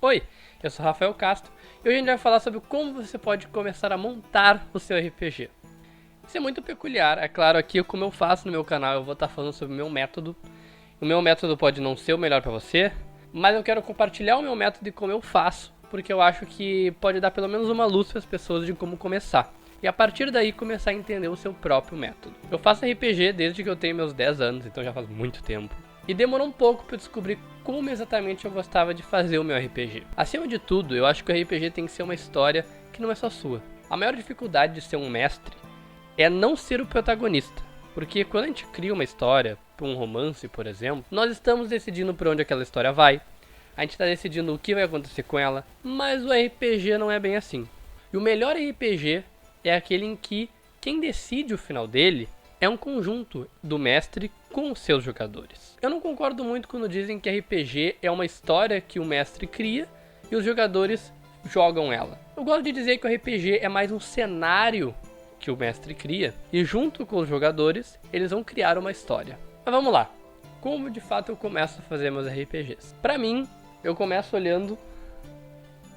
Oi, eu sou Rafael Castro e hoje a gente vai falar sobre como você pode começar a montar o seu RPG. Isso é muito peculiar, é claro, aqui como eu faço no meu canal eu vou estar falando sobre o meu método. O meu método pode não ser o melhor para você, mas eu quero compartilhar o meu método e como eu faço, porque eu acho que pode dar pelo menos uma luz para as pessoas de como começar. E a partir daí começar a entender o seu próprio método. Eu faço RPG desde que eu tenho meus 10 anos, então já faz muito tempo. E demorou um pouco para descobrir como exatamente eu gostava de fazer o meu RPG. Acima de tudo, eu acho que o RPG tem que ser uma história que não é só sua. A maior dificuldade de ser um mestre é não ser o protagonista. Porque quando a gente cria uma história, um romance, por exemplo, nós estamos decidindo por onde aquela história vai. A gente está decidindo o que vai acontecer com ela, mas o RPG não é bem assim. E o melhor RPG é aquele em que quem decide o final dele é um conjunto do mestre com os seus jogadores. Eu não concordo muito quando dizem que RPG é uma história que o mestre cria e os jogadores jogam ela. Eu gosto de dizer que o RPG é mais um cenário que o mestre cria e junto com os jogadores eles vão criar uma história. Mas vamos lá. Como de fato eu começo a fazer meus RPGs? Pra mim, eu começo olhando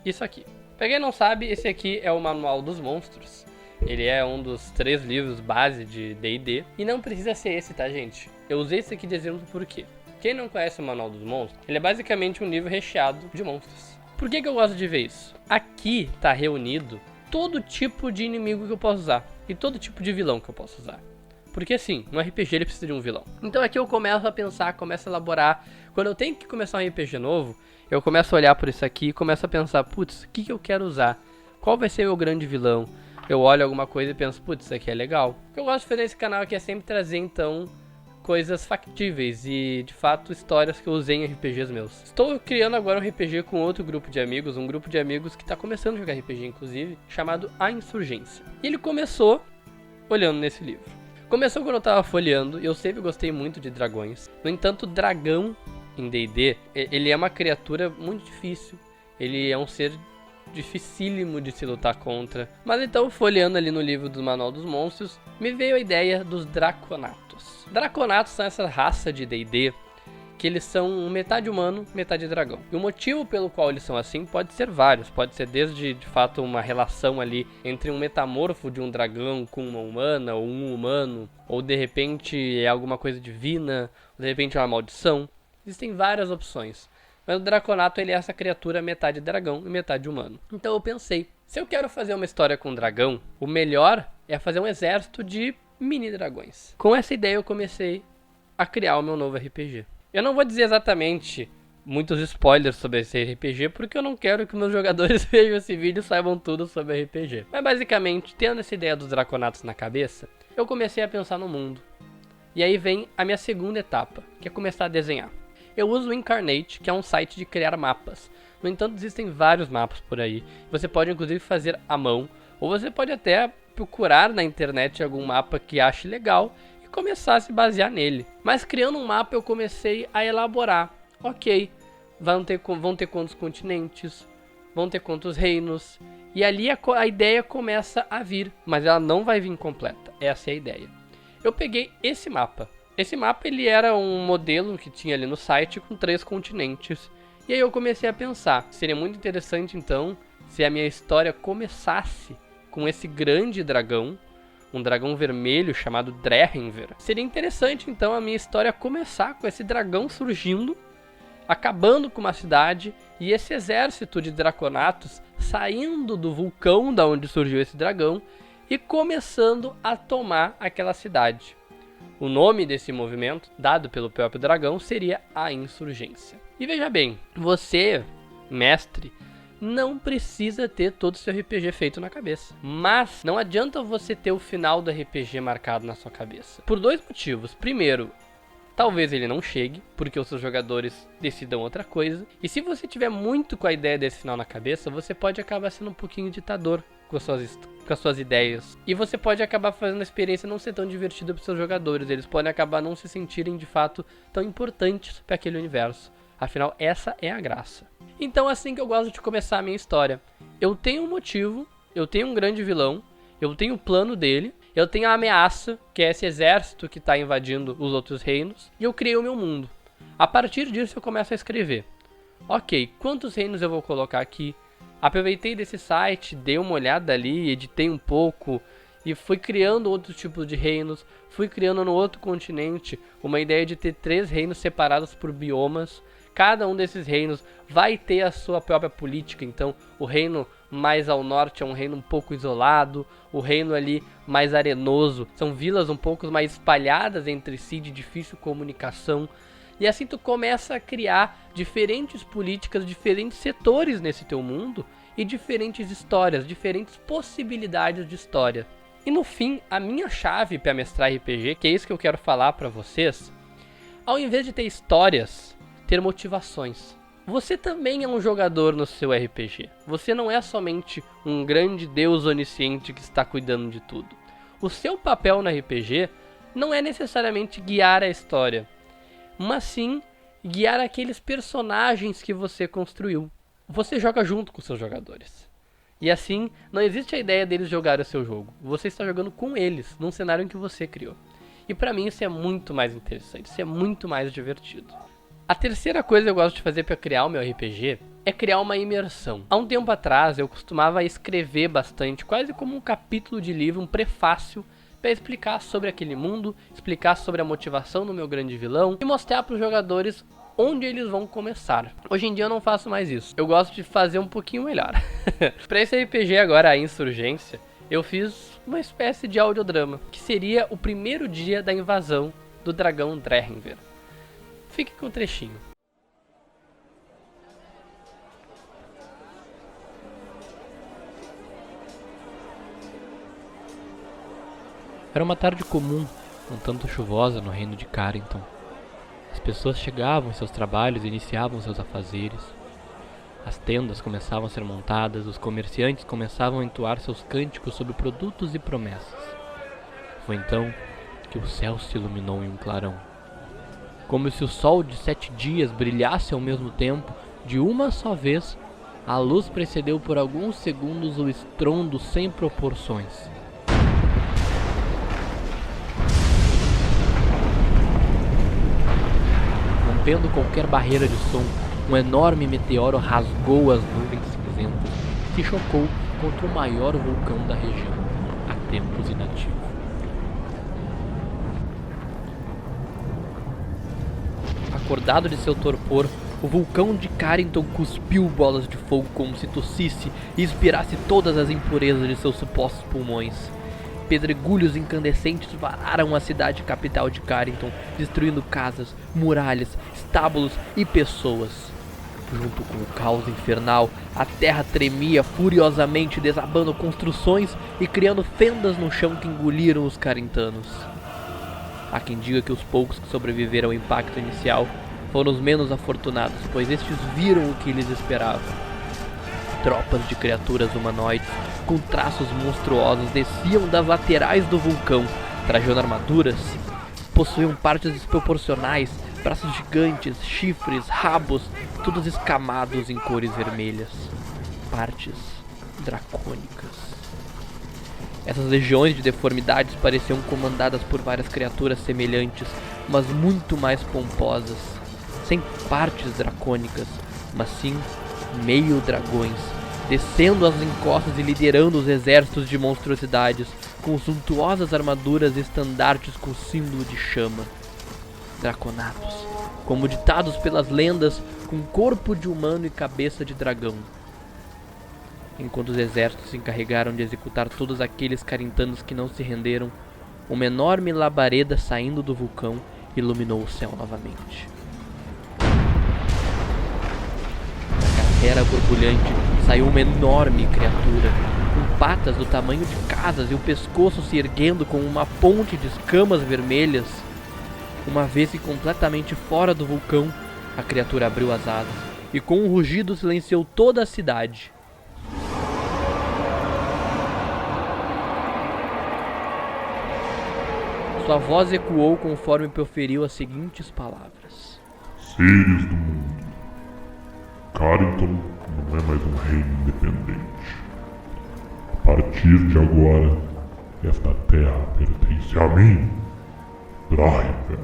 isso aqui. Pra quem não sabe, esse aqui é o Manual dos Monstros. Ele é um dos 3 livros base de D&D. E não precisa ser esse, tá, gente? Eu usei esse aqui de exemplo por quê? Quem não conhece o Manual dos Monstros, ele é basicamente um livro recheado de monstros. Por que eu gosto de ver isso? Aqui tá reunido todo tipo de inimigo que eu posso usar. E todo tipo de vilão que eu posso usar. Porque assim, no RPG ele precisa de um vilão. Então aqui eu começo a pensar, começo a elaborar. Quando eu tenho que começar um RPG novo, eu começo a olhar por isso aqui e começo a pensar, putz, o que eu quero usar? Qual vai ser meu grande vilão? Eu olho alguma coisa e penso, putz, isso aqui é legal. O que eu gosto de fazer nesse canal aqui é sempre trazer, então, coisas factíveis e, de fato, histórias que eu usei em RPGs meus. Estou criando agora um RPG com outro grupo de amigos, um grupo de amigos que está começando a jogar RPG, inclusive, chamado A Insurgência. E ele começou olhando nesse livro. Começou quando eu estava folheando, e eu sempre gostei muito de dragões. No entanto, dragão em D&D, ele é uma criatura muito difícil. Ele é um ser dificílimo de se lutar contra. Mas então, folheando ali no livro do Manual dos Monstros, me veio a ideia dos Draconatos. Draconatos são essa raça de D&D que eles são metade humano, metade dragão. E o motivo pelo qual eles são assim pode ser vários. Pode ser desde, de fato, uma relação ali entre um metamorfo de um dragão com uma humana, ou um humano, ou de repente é alguma coisa divina, ou de repente é uma maldição. Existem várias opções. Mas o Draconato ele é essa criatura metade dragão e metade humano. Então eu pensei, se eu quero fazer uma história com dragão, o melhor é fazer um exército de mini dragões. Com essa ideia eu comecei a criar o meu novo RPG. Eu não vou dizer exatamente muitos spoilers sobre esse RPG, porque eu não quero que meus jogadores vejam esse vídeo e saibam tudo sobre RPG. Mas basicamente, tendo essa ideia dos Draconatos na cabeça, eu comecei a pensar no mundo. E aí vem a minha segunda etapa, que é começar a desenhar. Eu uso o Incarnate, que é um site de criar mapas. No entanto, existem vários mapas por aí. Você pode inclusive fazer à mão, ou você pode até procurar na internet algum mapa que ache legal e começar a se basear nele. Mas criando um mapa eu comecei a elaborar. Ok, vão ter quantos continentes, vão ter quantos reinos. E ali a ideia começa a vir, mas ela não vai vir completa. Essa é a ideia. Eu peguei esse mapa. Esse mapa ele era um modelo que tinha ali no site com 3 continentes. E aí eu comecei a pensar, seria muito interessante então se a minha história começasse com esse grande dragão, um dragão vermelho chamado Drehrenver. Seria interessante então a minha história começar com esse dragão surgindo, acabando com uma cidade e esse exército de draconatos saindo do vulcão da onde surgiu esse dragão e começando a tomar aquela cidade. O nome desse movimento, dado pelo próprio dragão, seria a Insurgência. E veja bem, você, mestre, não precisa ter todo o seu RPG feito na cabeça. Mas não adianta você ter o final do RPG marcado na sua cabeça. Por 2 motivos. Primeiro, talvez ele não chegue, porque os seus jogadores decidam outra coisa. E se você tiver muito com a ideia desse final na cabeça, você pode acabar sendo um pouquinho ditador com as suas ideias. E você pode acabar fazendo a experiência não ser tão divertida para os seus jogadores. Eles podem acabar não se sentirem de fato tão importantes para aquele universo. Afinal, essa é a graça. Então assim que eu gosto de começar a minha história. Eu tenho um motivo, eu tenho um grande vilão, eu tenho o plano dele, eu tenho a ameaça, que é esse exército que está invadindo os outros reinos, e eu criei o meu mundo. A partir disso eu começo a escrever. Ok, quantos reinos eu vou colocar aqui? Aproveitei desse site, dei uma olhada ali, editei um pouco e fui criando outros tipos de reinos. Fui criando no outro continente uma ideia de ter 3 reinos separados por biomas. Cada um desses reinos vai ter a sua própria política, então o reino mais ao norte é um reino um pouco isolado, o reino ali mais arenoso são vilas um pouco mais espalhadas entre si, de difícil comunicação. E assim tu começa a criar diferentes políticas, diferentes setores nesse teu mundo e diferentes histórias, diferentes possibilidades de história. E no fim, a minha chave para mestrar RPG, que é isso que eu quero falar para vocês, ao invés de ter histórias, ter motivações. Você também é um jogador no seu RPG. Você não é somente um grande deus onisciente que está cuidando de tudo. O seu papel no RPG não é necessariamente guiar a história, mas sim guiar aqueles personagens que você construiu. Você joga junto com seus jogadores. E assim, não existe a ideia deles jogarem o seu jogo. Você está jogando com eles, num cenário em que você criou. E pra mim isso é muito mais interessante, isso é muito mais divertido. A terceira coisa que eu gosto de fazer para criar o meu RPG é criar uma imersão. Há um tempo atrás eu costumava escrever bastante, quase como um capítulo de livro, um prefácio, para explicar sobre aquele mundo, explicar sobre a motivação do meu grande vilão e mostrar para os jogadores onde eles vão começar. Hoje em dia eu não faço mais isso, eu gosto de fazer um pouquinho melhor. Para esse RPG agora, a Insurgência, eu fiz uma espécie de audiodrama, que seria o primeiro dia da invasão do dragão Drehengver. Fique com o trechinho. Era uma tarde comum, um tanto chuvosa no reino de Carenton. As pessoas chegavam em seus trabalhos e iniciavam seus afazeres. As tendas começavam a ser montadas, os comerciantes começavam a entoar seus cânticos sobre produtos e promessas. Foi então que o céu se iluminou em um clarão. Como se o sol de 7 dias brilhasse ao mesmo tempo, de uma só vez, a luz precedeu por alguns segundos o estrondo sem proporções. Rompendo qualquer barreira de som, um enorme meteoro rasgou as nuvens cinzentas e se chocou contra o maior vulcão da região, há tempos inativo. Acordado de seu torpor, o vulcão de Carenton cuspiu bolas de fogo como se tossisse e expirasse todas as impurezas de seus supostos pulmões. Pedregulhos incandescentes vararam a cidade capital de Carenton, destruindo casas, muralhas, estábulos e pessoas. Junto com o caos infernal, a terra tremia furiosamente, desabando construções e criando fendas no chão que engoliram os carentanos. Há quem diga que os poucos que sobreviveram ao impacto inicial foram os menos afortunados, pois estes viram o que lhes esperava. Tropas de criaturas humanoides com traços monstruosos desciam das laterais do vulcão, trajando armaduras, possuíam partes desproporcionais, braços gigantes, chifres, rabos, todos escamados em cores vermelhas, partes dracônicas. Essas legiões de deformidades pareciam comandadas por várias criaturas semelhantes, mas muito mais pomposas, sem partes dracônicas, mas sim meio dragões, descendo as encostas e liderando os exércitos de monstruosidades, com suntuosas armaduras e estandartes com símbolo de chama. Draconatos, como ditados pelas lendas, com corpo de humano e cabeça de dragão. Enquanto os exércitos se encarregaram de executar todos aqueles carentanos que não se renderam, uma enorme labareda saindo do vulcão iluminou o céu novamente. Da cratera borbulhante saiu uma enorme criatura, com patas do tamanho de casas e o pescoço se erguendo como uma ponte de escamas vermelhas. Uma vez que completamente fora do vulcão, a criatura abriu as asas e com um rugido silenciou toda a cidade. Sua voz ecoou conforme proferiu as seguintes palavras: Seres do mundo, Carenton não é mais um reino independente. A partir de agora, esta terra pertence a mim, Drehengver.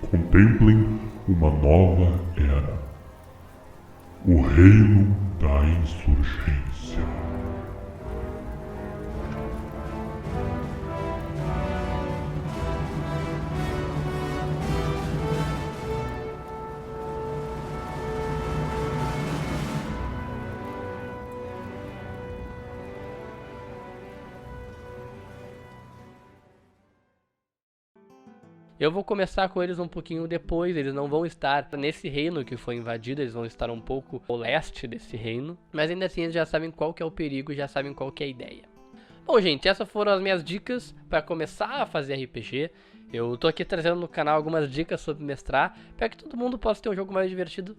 Contemplem uma nova era. O Reino da Insurgência. Eu vou começar com eles um pouquinho depois, eles não vão estar nesse reino que foi invadido, eles vão estar um pouco ao leste desse reino, mas ainda assim eles já sabem qual que é o perigo, já sabem qual que é a ideia. Bom, gente, essas foram as minhas dicas para começar a fazer RPG. Eu tô aqui trazendo no canal algumas dicas sobre mestrar, para que todo mundo possa ter um jogo mais divertido.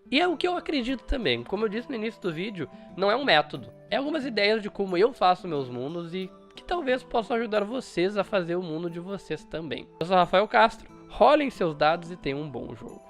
E é o que eu acredito também, como eu disse no início do vídeo, não é um método, é algumas ideias de como eu faço meus mundos e que talvez possam ajudar vocês a fazer o mundo de vocês também. Eu sou Rafael Castro, rolem seus dados e tenham um bom jogo.